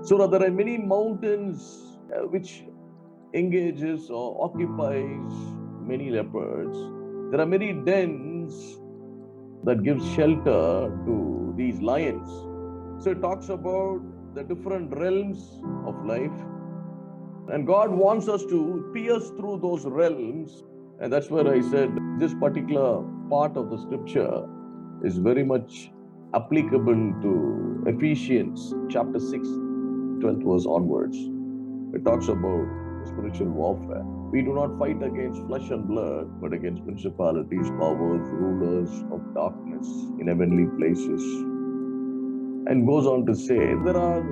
So there are many mountains which engages or occupies many leopards. There are many dens that gives shelter to these lions. So it talks about the different realms of life. And God wants us to pierce through those realms. And that's where I said this particular part of the scripture is very much applicable to Ephesians chapter 6, 12th verse onwards. It talks about spiritual warfare. We do not fight against flesh and blood, but against principalities, powers, rulers of darkness in heavenly places. And goes on to say there are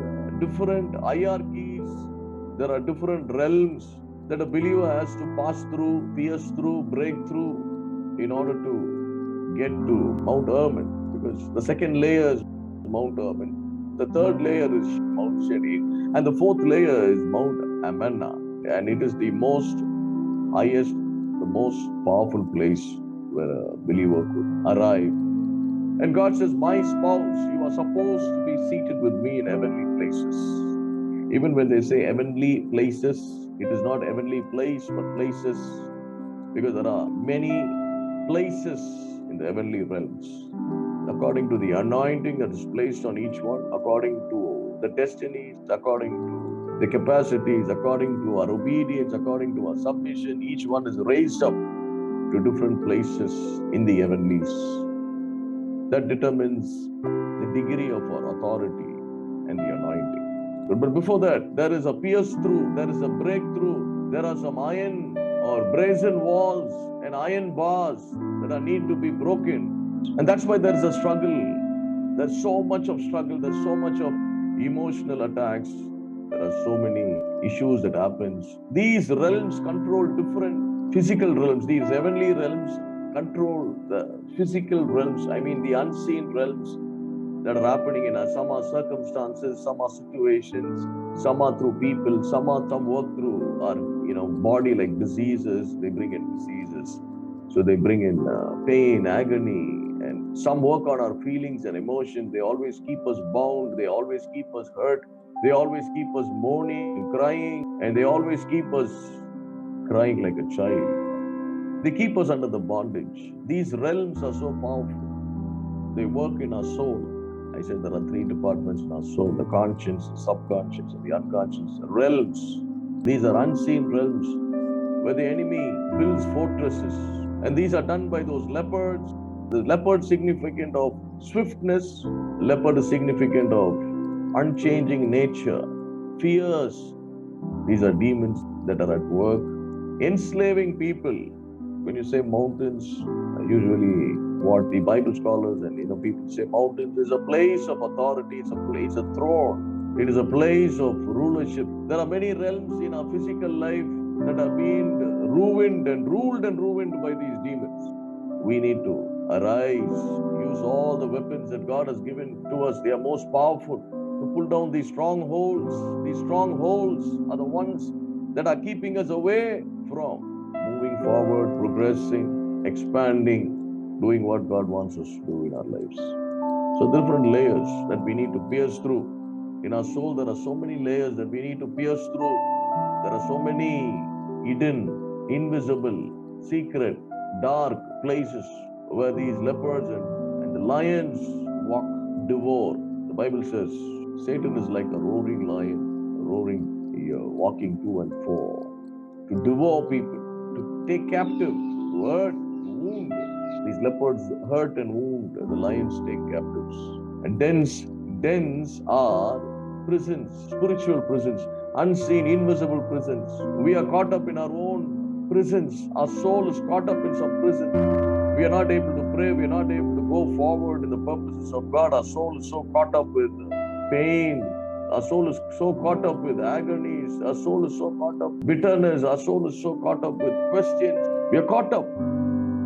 different hierarchies, there are different realms that a believer has to pass through, pierce through, break through in order to get to Mount Hermon. Because the second layer is Mount Hermon, the third layer is Mount Sheni, and the fourth layer is Mount Amana. And it is the most highest, the most powerful place where a believer could arrive. And God says, my spouse, you are supposed to be seated with me in heavenly places. Even when they say heavenly places, it is not heavenly place, but places, because there are many places in the heavenly realms. According to the anointing that is placed on each one, according to the destinies, according to the capacities, according to our obedience, according to our submission, each one is raised up to different places in the heavenlies. That determines the degree of our authority and the anointing. But before that, there is a pierce through, there is a breakthrough, there are some iron or brazen walls and iron bars that need to be broken. And that's why there is a struggle. There's so much of struggle, there's so much of emotional attacks, there are so many issues that happens. These realms control different physical realms. These heavenly realms control the physical realms, I mean the unseen realms that are happening in us. Some are circumstances, some are situations, some are through people, some work through our body, like diseases. They bring in diseases, so they bring in pain, agony, and some work on our feelings and emotions. They always keep us bound, they always keep us hurt, they always keep us mourning and crying, and they always keep us crying like a child. They keep us under the bondage. These realms are so powerful. They work in our soul. I said there are three departments in our soul: the conscience, the subconscious, and the unconscious. Realms. These are unseen realms where the enemy builds fortresses. And these are done by those leopards. The leopard significant of swiftness. Leopard is significant of unchanging nature, fierce. These are demons that are at work, enslaving people. When you say mountains, usually what the Bible scholars and people say, mountains is a place of authority, it's a place of throne, it is a place of rulership. There are many realms in our physical life that are being ruined and ruined by these demons. We need to arise, use all the weapons that God has given to us. They are most powerful to pull down these strongholds. These strongholds are the ones that are keeping us away from moving forward, progressing, expanding, doing what God wants us to do in our lives. So different layers that we need to pierce through. In our soul, there are so many layers that we need to pierce through. There are so many hidden, invisible, secret, dark places where these leopards and the lions walk, devour. The Bible says Satan is like a roaring lion, walking to and fro, to devour people, to take captive, to hurt, to wound. These leopards hurt and wound, the lions take captives. And dens are prisons, spiritual prisons, unseen, invisible prisons. We are caught up in our own prisons. Our soul is caught up in some prison. We are not able to pray. We are not able to go forward in the purposes of God. Our soul is so caught up with pain. Our soul is so caught up with agonies. Our soul is so caught up with bitterness. Our soul is so caught up with questions. We are caught up.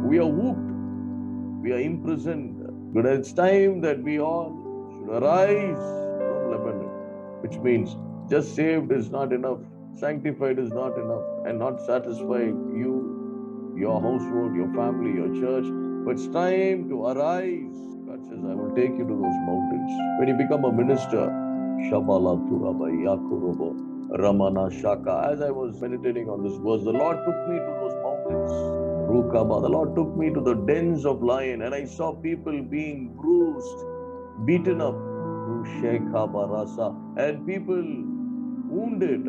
We are whooped. We are imprisoned. But it's time that we all should arise from Lebanon, which means just saved is not enough. Sanctified is not enough, and not satisfied you, your household, your family, your church. But it's time to arise. God says, I will take you to those mountains. When you become a minister, Shabala Turaba Yakurobo Ramana Shaka. As I was meditating on this verse, the Lord took me to those mountains. Rukaba. The Lord took me to the dens of lion, and I saw people being bruised, beaten up. Shekhabarasa. And people wounded.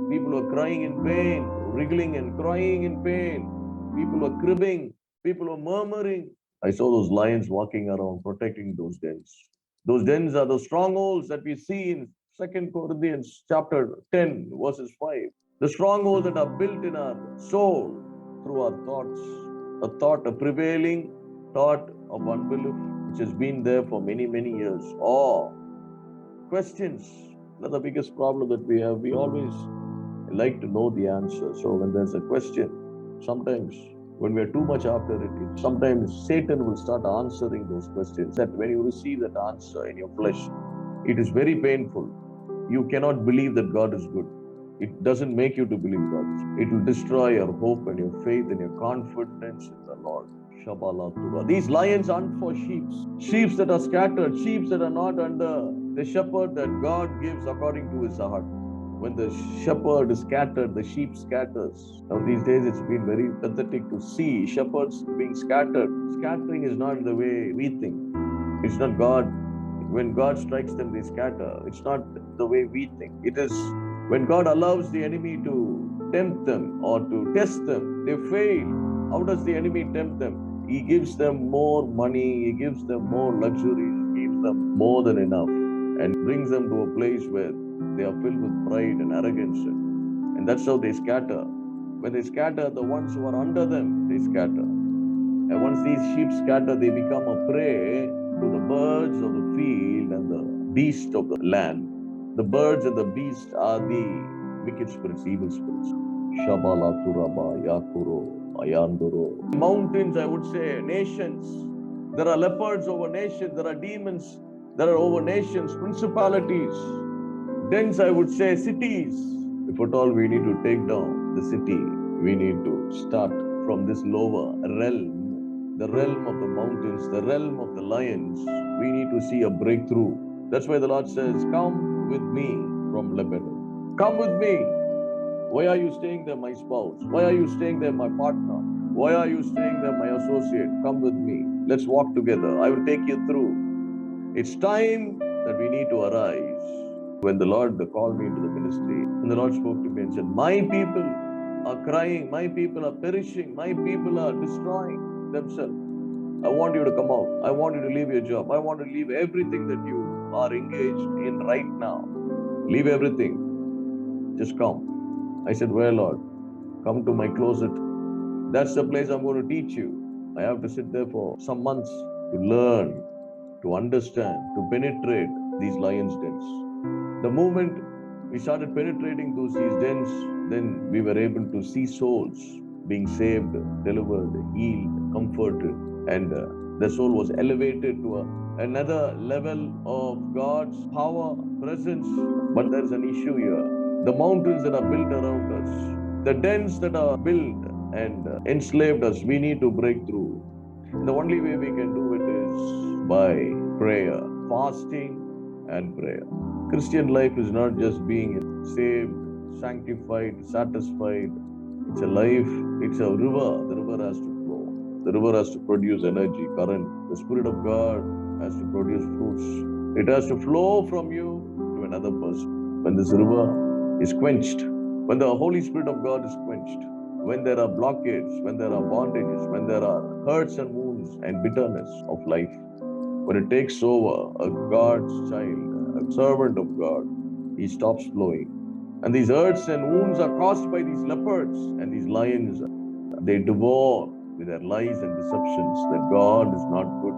People were crying in pain, wriggling and crying in pain. People were cribbing. People were murmuring. I saw those lions walking around, protecting those dens. Those dens are the strongholds that we see in 2 Corinthians chapter 10, verses 5. The strongholds that are built in our soul through our thoughts. A prevailing thought of unbelief, which has been there for many, many years. Or questions. That's the biggest problem that we have. We always like to know the answer. So when there's a question, sometimes when we are too much after it, sometimes Satan will start answering those questions. That when you receive that answer in your flesh, it is very painful. You cannot believe that God is good. It doesn't make you to believe God. It will destroy your hope and your faith and your confidence in the Lord. These lions aren't for sheep. Sheep that are scattered, sheep that are not under the shepherd that God gives according to his heart. When the shepherd is scattered, the sheep scatters. Now these days it's been very pathetic to see shepherds being scattered. Scattering is not the way we think. It's not God. When God strikes them, they scatter. It's not the way we think. It is when God allows the enemy to tempt them or to test them, they fail. How does the enemy tempt them? He gives them more money, he gives them more luxuries, he gives them more than enough, and brings them to a place where they are filled with pride and arrogance. And that's how they scatter. When they scatter, the ones who are under them, they scatter. And once these sheep scatter, they become a prey to the birds of the field and the beasts of the land. The birds and the beasts are the wicked spirits, evil spirits. Shabala Turaba Yakuro Ayanduro. Mountains, I would say, nations. There are leopards over nations, there are demons, there are over nations, principalities. Dens, I would say, cities. If at all we need to take down the city, we need to start from this lower realm, the realm of the mountains, the realm of the lions. We need to see a breakthrough. That's why the Lord says, come with me from Lebanon. Come with me. Why are you staying there, my spouse? Why are you staying there, my partner? Why are you staying there, my associate? Come with me. Let's walk together. I will take you through. It's time that we need to arise. When the Lord called me into the ministry, and the Lord spoke to me and said, my people are crying, my people are perishing, my people are destroying themselves. I want you to come out. I want you to leave your job. I want to leave everything that you are engaged in right now. Leave everything. Just come. I said, where, Lord? Come to my closet. That's the place I'm going to teach you. I have to sit there for some months to learn, to understand, to penetrate these lions' dens. The moment we started penetrating these dens, then we were able to see souls being saved, delivered, healed, comforted, and the soul was elevated to another level of God's power, presence. But there's an issue here. The mountains that are built around us, the dens that are built and enslaved us, we need to break through. And the only way we can do it is by prayer, fasting, and prayer. Christian life is not just being saved, sanctified, satisfied. It's a life, it's a river. The river has to flow. The river has to produce energy, current. The Spirit of God has to produce fruits. It has to flow from you to another person. When this river is quenched, when the Holy Spirit of God is quenched, when there are blockades, when there are bondages, when there are hurts and wounds and bitterness of life, when it takes over a God's child, a servant of God, he stops flowing. And these hurts and wounds are caused by these leopards and these lions. They devour with their lies and deceptions that God is not good.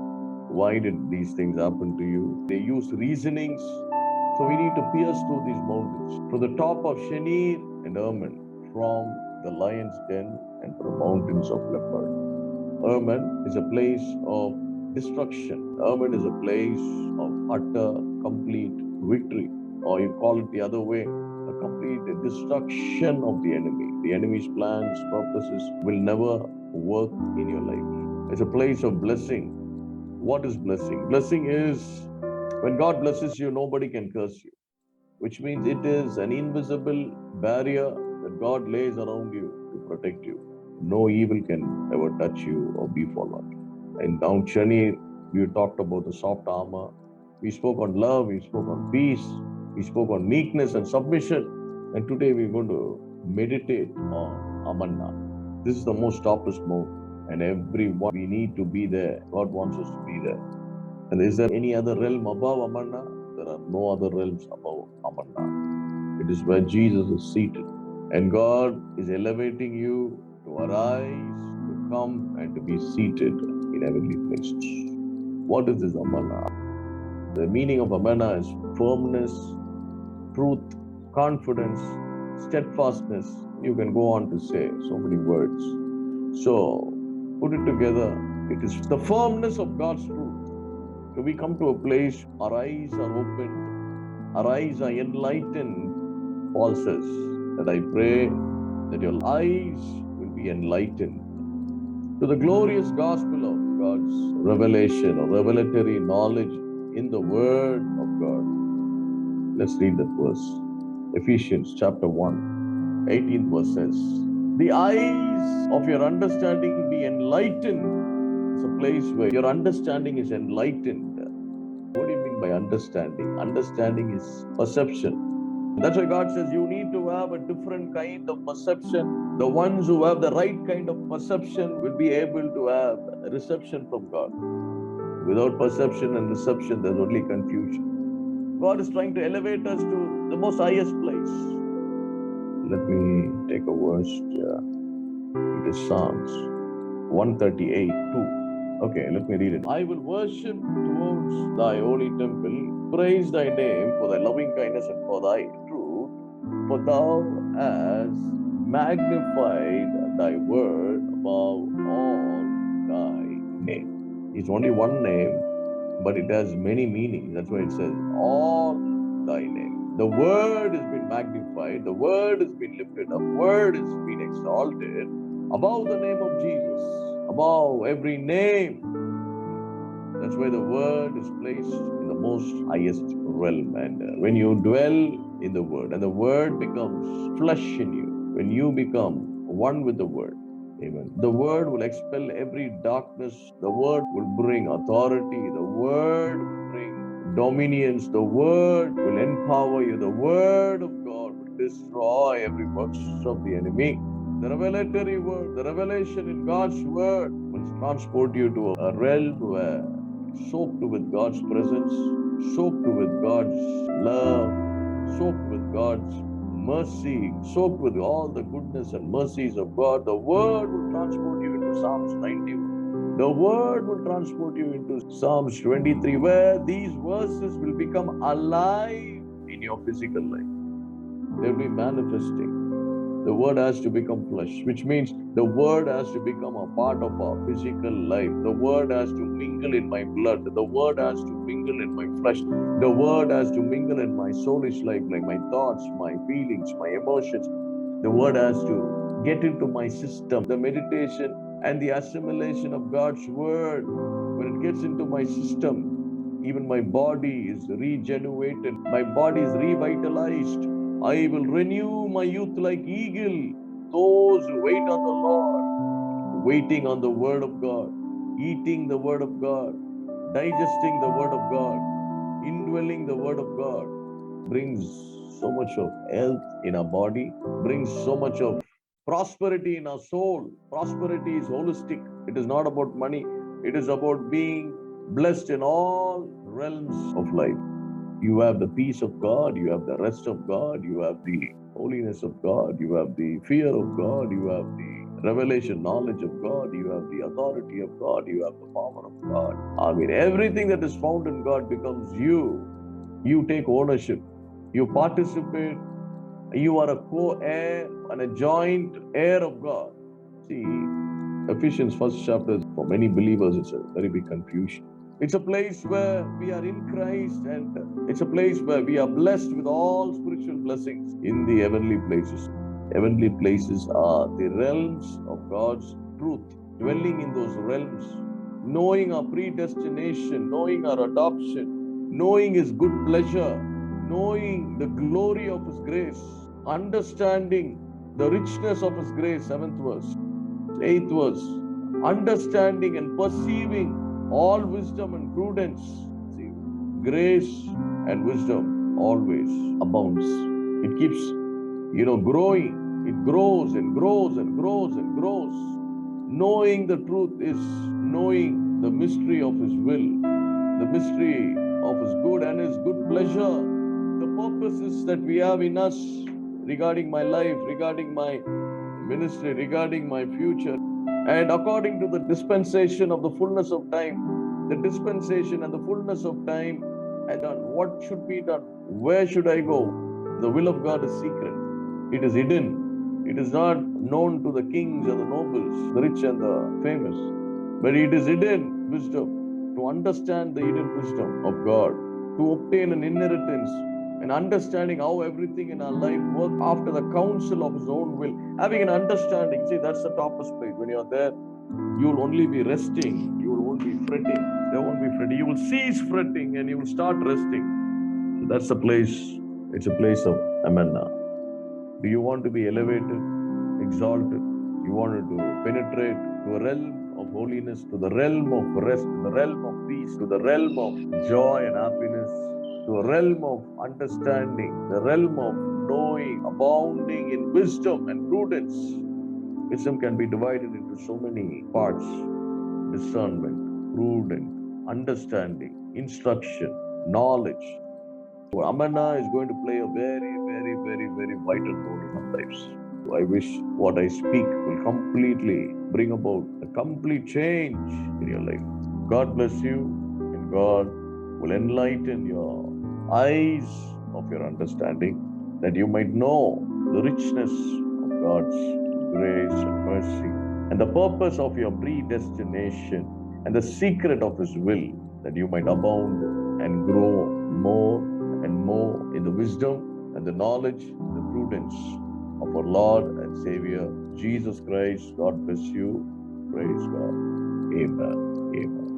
Why did these things happen to you? They use reasonings. So we need to pierce through these mountains. From the top of Shenir and Hermon, from the lion's den and from the mountains of leopard. Hermon is a place of destruction. Hermon is a place of utter, complete victory. Or you call it the other way, a complete destruction of the enemy. The enemy's plans, purposes will never work in your life. It's a place of blessing. What is blessing? Blessing is when God blesses you, nobody can curse you. which means it is an invisible barrier that God lays around you to protect you. No evil can ever touch you or befall you. In Mount Chennai, we talked about the soft armor. We spoke on love, we spoke on peace, we spoke on meekness and submission. And today we're going to meditate on Amana. This is the most topmost mode, and everyone we need to be there. God wants us to be there. And is there any other realm above Amana? There are no other realms above Amana. It is where Jesus is seated. And God is elevating you to arise, to come, and to be seated in heavenly places. What is this Amana? The meaning of Amana is firmness, truth, confidence, steadfastness. You can go on to say so many words. So, put it together, it is the firmness of God's truth. So we come to a place, our eyes are opened, our eyes are enlightened. Paul says that I pray that your eyes will be enlightened to the glorious gospel of God's revelation or revelatory knowledge in the Word of God. Let's read that verse. Ephesians chapter 1, 18th verse says, the eyes of your understanding be enlightened. It's a place where your understanding is enlightened. What do you mean by understanding? Understanding is perception. That's why God says you need to have a different kind of perception. The ones who have the right kind of perception will be able to have a reception from God. Without perception and reception, there's only confusion. God is trying to elevate us to the most highest place. Let me take a verse here. It is Psalms 138, 2. Okay, let me read it. I will worship towards thy holy temple, praise thy name for thy loving kindness and for thy truth, for thou hast magnified thy word above all thy name. It's only one name, but it has many meanings. That's why it says all thy name. The word has been magnified, the word has been lifted up, word has been exalted above the name of Jesus, above every name. That's why the word is placed in the most highest realm. And when you dwell in the word, and the word becomes flesh in you, when you become one with the word, amen, the word will expel every darkness. The word will bring authority. The word will bring dominions. The word will empower you. The word of God will destroy every works of the enemy. The revelatory word, the revelation in God's word will transport you to a realm where soaked with God's presence, soaked with God's love, soaked with God's mercy, soaked with all the goodness and mercies of God. The word will transport you into Psalms 91. The word will transport you into Psalms 23, where these verses will become alive in your physical life. They'll be manifesting. The word has to become flesh, which means the word has to become a part of our physical life. The word has to mingle in my blood. The word has to mingle in my flesh. The word has to mingle in my soulish life, like my thoughts, my feelings, my emotions. The word has to get into my system. The meditation and the assimilation of God's word, when it gets into my system, even my body is regenerated. My body is revitalized. I will renew my youth like eagle. Those who wait on the Lord, waiting on the word of God, eating the word of God, digesting the word of God, indwelling the word of God, brings so much of health in our body, brings so much of prosperity in our soul. Prosperity is holistic. It is not about money. It is about being blessed in all realms of life. You have the peace of God, you have the rest of God, you have the holiness of God, you have the fear of God, you have the revelation knowledge of God, you have the authority of God, you have the power of God. I mean, everything that is found in God becomes you. You take ownership, you participate, you are a co-heir and a joint heir of God. See, Ephesians first chapter, for many believers, it's a very big confusion. It's a place where we are in Christ, and it's a place where we are blessed with all spiritual blessings in the heavenly places. Heavenly places are the realms of God's truth. Dwelling in those realms, knowing our predestination, knowing our adoption, knowing His good pleasure, knowing the glory of His grace, understanding the richness of His grace, 7th verse. 8th verse, understanding and perceiving all wisdom and prudence. See, grace and wisdom always abounds. It keeps, growing. It grows and grows and grows and grows. Knowing the truth is knowing the mystery of His will, the mystery of His good and His good pleasure, the purposes that we have in us regarding my life, regarding my ministry, regarding my future. And according to the dispensation of the fullness of time, the dispensation and the fullness of time, and what should be done, where should I go? The will of God is secret. It is hidden. It is not known to the kings or the nobles, the rich and the famous. But it is hidden wisdom, to understand the hidden wisdom of God, to obtain an inheritance, and understanding how everything in our life works after the counsel of His own will. Having an understanding, see, that's the topmost place. When you're there, you will only be resting. You won't be fretting. There won't be fretting. You will cease fretting and you will start resting. So that's the place. It's a place of Amana. Do you want to be elevated, exalted? You wanted to penetrate to a realm of holiness, to the realm of rest, to the realm of peace, to the realm of joy and happiness, to a realm of understanding, the realm of knowing, abounding in wisdom and prudence. Wisdom can be divided into so many parts: discernment, prudent, understanding, instruction, knowledge. So Amana is going to play a very, very, very, very vital role in our lives. I wish what I speak will completely bring about a complete change in your life. God bless you, and God will enlighten your eyes of your understanding, that you might know the richness of God's grace and mercy, and the purpose of your predestination, and the secret of His will, that you might abound and grow more and more in the wisdom and the knowledge and the prudence of our Lord and Savior Jesus Christ. God bless you. Praise God. Amen. Amen.